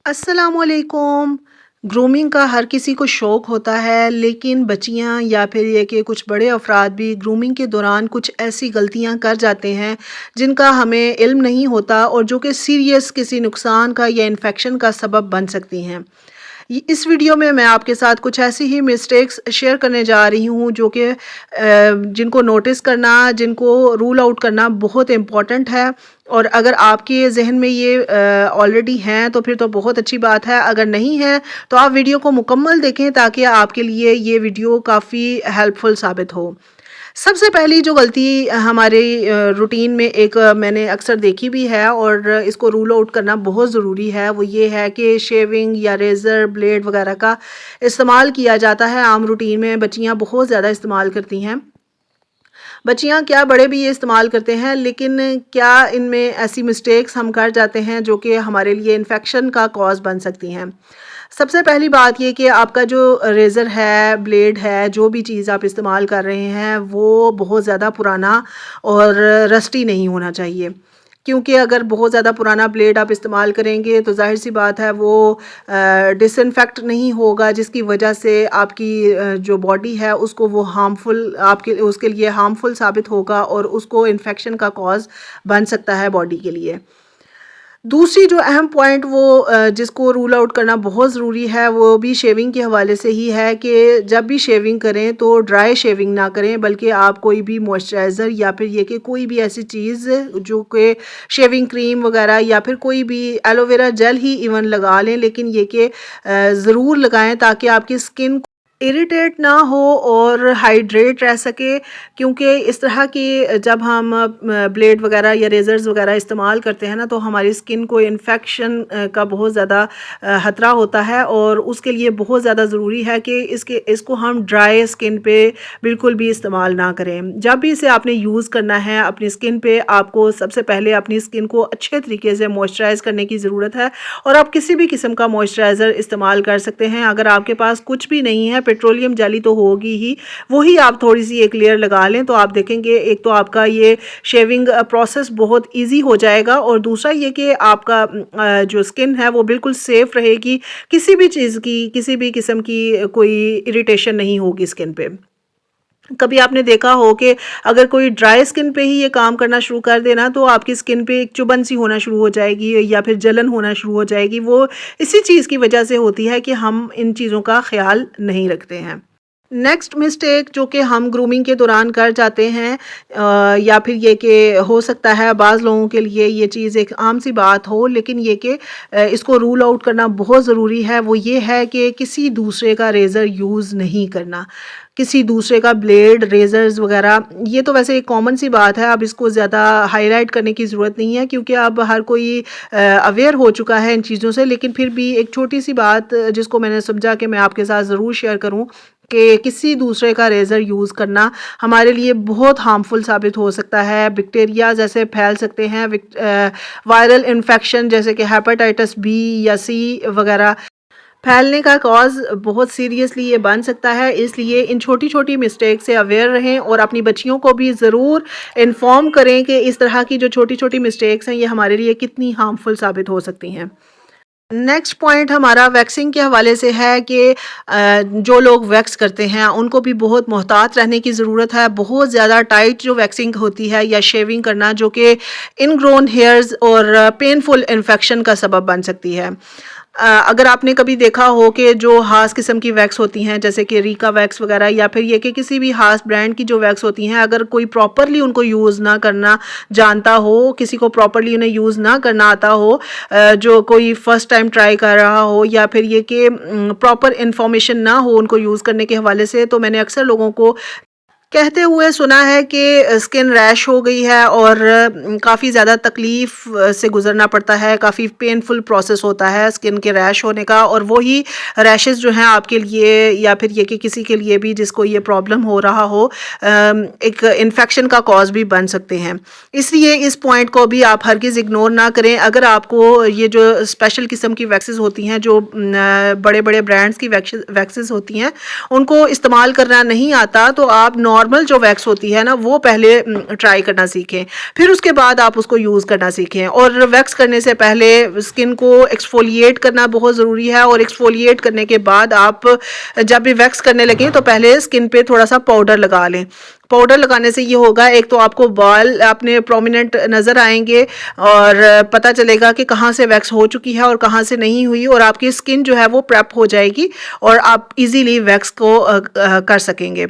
अस्सलामुअलैकुम। ग्रूमिंग का हर किसी को शौक़ होता है, लेकिन बच्चियाँ या फिर ये कि कुछ बड़े अफ़राद भी ग्रूमिंग के दौरान कुछ ऐसी गलतियाँ कर जाते हैं, जिनका हमें इल्म नहीं होता और जो कि सीरियस किसी नुकसान का या इन्फेक्शन का सबब बन सकती हैं। इस वीडियो में मैं आपके साथ कुछ ऐसी ही मिस्टेक्स शेयर करने जा रही हूँ जो कि जिनको नोटिस करना, जिनको रूल आउट करना बहुत इम्पॉर्टेंट है। और अगर आपके ज़हन में ये ऑलरेडी हैं तो फिर तो बहुत अच्छी बात है, अगर नहीं है तो आप वीडियो को मुकम्मल देखें ताकि आपके लिए ये वीडियो काफ़ी हेल्पफुल साबित हो। सबसे पहली जो गलती हमारे रूटीन में एक मैंने अक्सर देखी भी है और इसको रूल आउट करना बहुत ज़रूरी है, वो ये है कि शेविंग या रेज़र ब्लेड वगैरह का इस्तेमाल किया जाता है आम रूटीन में। बच्चियाँ बहुत ज़्यादा इस्तेमाल करती हैं। बच्चियाँ क्या बड़े भी ये इस्तेमाल करते हैं, लेकिन क्या इनमें ऐसी मिस्टेक्स हम कर जाते हैं जो कि हमारे लिए इन्फेक्शन का कॉज़ बन सकती हैं। सबसे पहली बात ये कि आपका जो रेज़र है, ब्लेड है, जो भी चीज़ आप इस्तेमाल कर रहे हैं, वो बहुत ज़्यादा पुराना और रस्टी नहीं होना चाहिए। क्योंकि अगर बहुत ज़्यादा पुराना ब्लेड आप इस्तेमाल करेंगे तो ज़ाहिर-सी बात है वो डिसइन्फेक्ट नहीं होगा, जिसकी वजह से आपकी जो बॉडी है उसको वो हार्मफुल आपके उसके लिए हार्मफुल साबित होगा और उसको इन्फेक्शन का कॉज़ बन सकता है बॉडी के लिए। दूसरी जो अहम पॉइंट वो जिसको रूल आउट करना बहुत ज़रूरी है, वो भी शेविंग के हवाले से ही है कि जब भी शेविंग करें तो ड्राई शेविंग ना करें, बल्कि आप कोई भी मॉइस्चराइज़र या फिर ये कि कोई भी ऐसी चीज़ जो कि शेविंग क्रीम वगैरह या फिर कोई भी एलोवेरा जेल ही इवन लगा लें, लेकिन ये कि ज़रूर लगाएं ताकि आपकी स्किन इरिटेट ना हो और हाइड्रेट रह सके। क्योंकि इस तरह की जब हम ब्लेड वगैरह या रेज़र्स वगैरह इस्तेमाल करते हैं ना, तो हमारी स्किन को इन्फेक्शन का बहुत ज़्यादा ख़तरा होता है और उसके लिए बहुत ज़्यादा ज़रूरी है कि इसको हम ड्राई स्किन पे बिल्कुल भी इस्तेमाल ना करें। जब भी इसे आपने यूज़ करना है अपनी स्किन पे, आपको सबसे पहले अपनी स्किन को अच्छे तरीके से मॉइस्चराइज़ करने की ज़रूरत है और आप किसी भी किस्म का मॉइस्चराइज़र इस्तेमाल कर सकते हैं। अगर आपके पास कुछ भी नहीं है, पेट्रोलियम जेली तो होगी ही, वही आप थोड़ी-सी एक लेयर लगा लें तो आप देखेंगे एक तो आपका ये शेविंग प्रोसेस बहुत ईज़ी हो जाएगा और दूसरा ये कि आपका जो स्किन है वो बिल्कुल सेफ़ रहेगी, किसी भी चीज़ की, किसी भी किस्म की कोई इरिटेशन नहीं होगी स्किन पे। कभी आपने देखा हो कि अगर कोई ड्राई स्किन पे ही ये काम करना शुरू कर दे ना, तो आपकी स्किन पे एक चुभन सी होना शुरू हो जाएगी या फिर जलन होना शुरू हो जाएगी। वो इसी चीज़ की वजह से होती है कि हम इन चीज़ों का ख़्याल नहीं रखते हैं। नेक्स्ट मिस्टेक जो कि हम ग्रूमिंग के दौरान कर जाते हैं, या फिर ये कि हो सकता है बाज़ लोगों के लिए ये चीज़ एक आम सी बात हो, लेकिन ये कि इसको रूल आउट करना बहुत ज़रूरी है, वो ये है कि किसी दूसरे का रेज़र यूज़ नहीं करना। किसी दूसरे का ब्लेड, रेज़र्स वग़ैरह, ये तो वैसे एक कॉमन सी बात है, अब इसको ज़्यादा हाइलाइट करने की ज़रूरत नहीं है क्योंकि अब हर कोई अवेयर हो चुका है इन चीज़ों से। लेकिन फिर भी एक छोटी-सी बात जिसको मैंने समझा कि मैं आपके साथ ज़रूर शेयर करूँ कि किसी दूसरे का रेज़र यूज़ करना हमारे लिए बहुत हार्मफुल साबित हो सकता है। बैक्टीरिया जैसे फैल सकते हैं, वायरल इन्फेक्शन जैसे कि हेपेटाइटिस बी या सी वग़ैरह फैलने का कॉज़ बहुत सीरियसली ये बन सकता है। इसलिए इन छोटी-छोटी मिस्टेक से अवेयर रहें और अपनी बच्चियों को भी ज़रूर इन्फॉर्म करें कि इस तरह की जो छोटी-छोटी मिस्टेक्स हैं ये हमारे लिए कितनी हार्मफुल साबित हो सकती हैं। नेक्स्ट पॉइंट हमारा वैक्सिंग के हवाले से है कि जो लोग वैक्स करते हैं उनको भी बहुत मोहतात रहने की ज़रूरत है। बहुत ज़्यादा टाइट जो वैक्सिंग होती है या शेविंग करना जो कि इनग्रोन हेयर्स और पेनफुल इन्फेक्शन का सबब बन सकती है। अगर आपने कभी देखा हो कि जो ख़ास किस्म की वैक्स होती हैं जैसे कि रीका वैक्स वगैरह या फिर ये कि किसी भी ख़ास ब्रांड की जो वैक्स होती हैं, अगर कोई प्रॉपरली उनको यूज़ ना करना जानता हो, किसी को प्रॉपरली उन्हें यूज़ ना करना आता हो, जो कोई फ़र्स्ट टाइम ट्राई कर रहा हो या फिर ये कि प्रॉपर इन्फॉर्मेशन ना हो उनको यूज़ करने के हवाले से, तो मैंने अक्सर लोगों को कहते हुए सुना है कि स्किन रैश हो गई है और काफ़ी ज़्यादा तकलीफ़ से गुज़रना पड़ता है, काफ़ी पेनफुल प्रोसेस होता है स्किन के रैश होने का और वही रैशेज़ जो हैं आपके लिए या फिर ये कि किसी के लिए भी जिसको ये प्रॉब्लम हो रहा हो, एक इन्फेक्शन का कॉज़ भी बन सकते हैं। इसलिए इस पॉइंट को भी आप हरगिज़ इग्नोर ना करें। अगर आपको ये जो स्पेशल किस्म की वैक्सेस होती हैं, जो बड़े-बड़े ब्रांड्स की वैक्सेस होती हैं, उनको इस्तेमाल करना नहीं आता, तो आप नॉर्मल जो वैक्स होती है ना वो पहले ट्राई करना सीखें, फिर उसके बाद आप उसको यूज़ करना सीखें। और वैक्स करने से पहले स्किन को एक्सफोलिएट करना बहुत ज़रूरी है, और एक्सफोलिएट करने के बाद आप जब भी वैक्स करने लगें तो पहले स्किन पे थोड़ा सा पाउडर लगा लें। पाउडर लगाने से ये होगा, एक तो आपको बाल अपने प्रोमिनेंट नज़र आएंगे और पता चलेगा कि कहाँ से वैक्स हो चुकी है और कहाँ से नहीं हुई, और आपकी स्किन जो है वो प्रेप हो जाएगी और आप इजीली वैक्स को कर सकेंगे।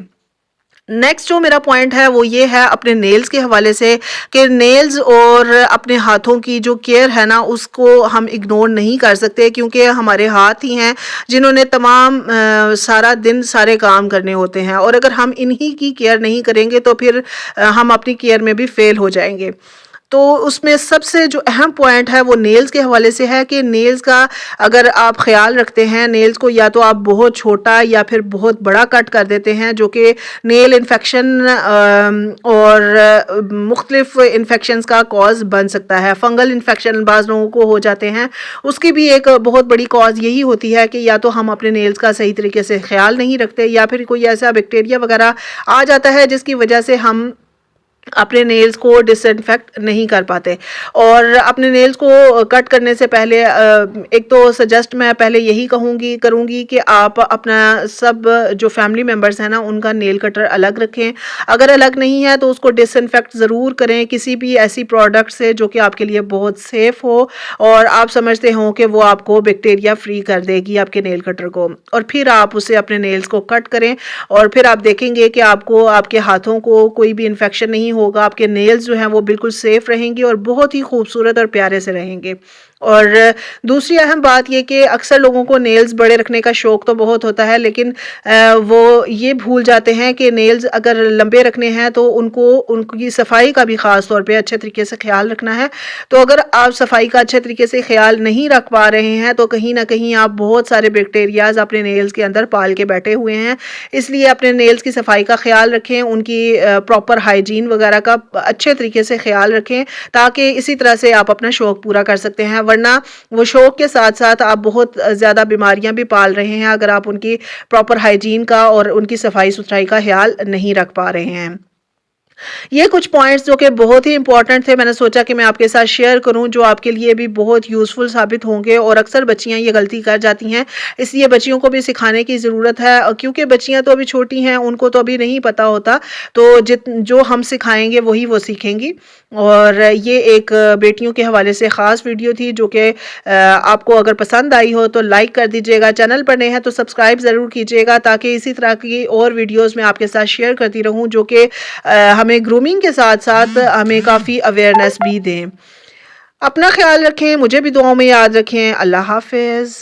नेक्स्ट जो मेरा पॉइंट है वो ये है अपने नेल्स के हवाले से, कि नेल्स और अपने हाथों की जो केयर है ना उसको हम इग्नोर नहीं कर सकते, क्योंकि हमारे हाथ ही हैं जिन्होंने तमाम सारा दिन सारे काम करने होते हैं, और अगर हम इन्हीं की केयर नहीं करेंगे तो फिर हम अपनी केयर में भी फेल हो जाएंगे। तो उसमें सबसे जो अहम पॉइंट है वो नेल्स के हवाले से है, कि नेल्स का अगर आप ख्याल रखते हैं, नेल्स को या तो आप बहुत छोटा या फिर बहुत बड़ा कट कर देते हैं, जो कि नेल इन्फेक्शन और मुख्तलिफ इन्फेक्शंस का कॉज बन सकता है। फंगल इन्फेक्शन बाज़ लोगों को हो जाते हैं, उसकी भी एक बहुत बड़ी कॉज यही होती है कि या तो हम अपने नेल्स का सही तरीके से ख्याल नहीं रखते, या फिर कोई ऐसा बैक्टीरिया वगैरह आ जाता है जिसकी वजह से हम अपने नेल्स को डिसइंफेक्ट नहीं कर पाते। और अपने नेल्स को कट करने से पहले एक तो सजेस्ट मैं पहले यही करूँगी कि आप अपना सब जो फैमिली मेम्बर्स हैं ना उनका नेल कटर अलग रखें। अगर अलग नहीं है तो उसको डिसइंफेक्ट ज़रूर करें किसी भी ऐसी प्रोडक्ट से जो कि आपके लिए बहुत सेफ़ हो और आप समझते हो कि वो आपको बैक्टीरिया फ्री कर देगी आपके नेल कटर को, और फिर आप उसे अपने नेल्स को कट करें, और फिर आप देखेंगे कि आपको आपके हाथों को कोई भी इन्फेक्शन नहीं होगा, आपके नेल्स जो हैं वो बिल्कुल सेफ रहेंगे और बहुत ही खूबसूरत और प्यारे से रहेंगे। और दूसरी अहम बात ये कि अक्सर लोगों को नेल्स बड़े रखने का शौक़ तो बहुत होता है, लेकिन वो ये भूल जाते हैं कि नेल्स अगर लंबे रखने हैं तो उनकी सफाई का भी ख़ास तौर पे अच्छे तरीके से ख्याल रखना है। तो अगर आप सफाई का अच्छे तरीके से ख्याल नहीं रख पा रहे हैं तो कहीं ना कहीं आप बहुत सारे बैक्टीरियाज अपने नेल्स के अंदर पाल के बैठे हुए हैं। इसलिए अपने नेल्स की सफाई का ख्याल रखें, उनकी प्रॉपर हाइजीन वगैरह का अच्छे तरीके से ख्याल रखें, ताकि इसी तरह से आप अपना शौक़ पूरा कर सकते हैं। वरना वो शौक़ के साथ साथ आप बहुत ज़्यादा बीमारियां भी पाल रहे हैं अगर आप उनकी प्रॉपर हाइजीन का और उनकी सफाई सुथराई का ख्याल नहीं रख पा रहे हैं। ये कुछ पॉइंट्स जो कि बहुत ही इंपॉर्टेंट थे, मैंने सोचा कि मैं आपके साथ शेयर करूं, जो आपके लिए भी बहुत यूज़फुल साबित होंगे। और अक्सर बच्चियां ये गलती कर जाती हैं, इसलिए बच्चियों को भी सिखाने की ज़रूरत है, क्योंकि बच्चियां तो अभी छोटी हैं, उनको तो अभी नहीं पता होता। तो जो हम सिखाएंगे वही वो सीखेंगी। और ये एक बेटियों के हवाले से ख़ास वीडियो थी, जो कि आपको अगर पसंद आई हो तो लाइक कर दीजिएगा, चैनल पर नए हैं तो सब्सक्राइब ज़रूर कीजिएगा, ताकि इसी तरह की और वीडियोज़ मैं आपके साथ शेयर करती रहूँ जो कि हमें ग्रूमिंग के साथ साथ हमें काफ़ी अवेयरनेस भी दें। अपना ख्याल रखें, मुझे भी दुआओं में याद रखें। अल्लाह हाफ़िज़।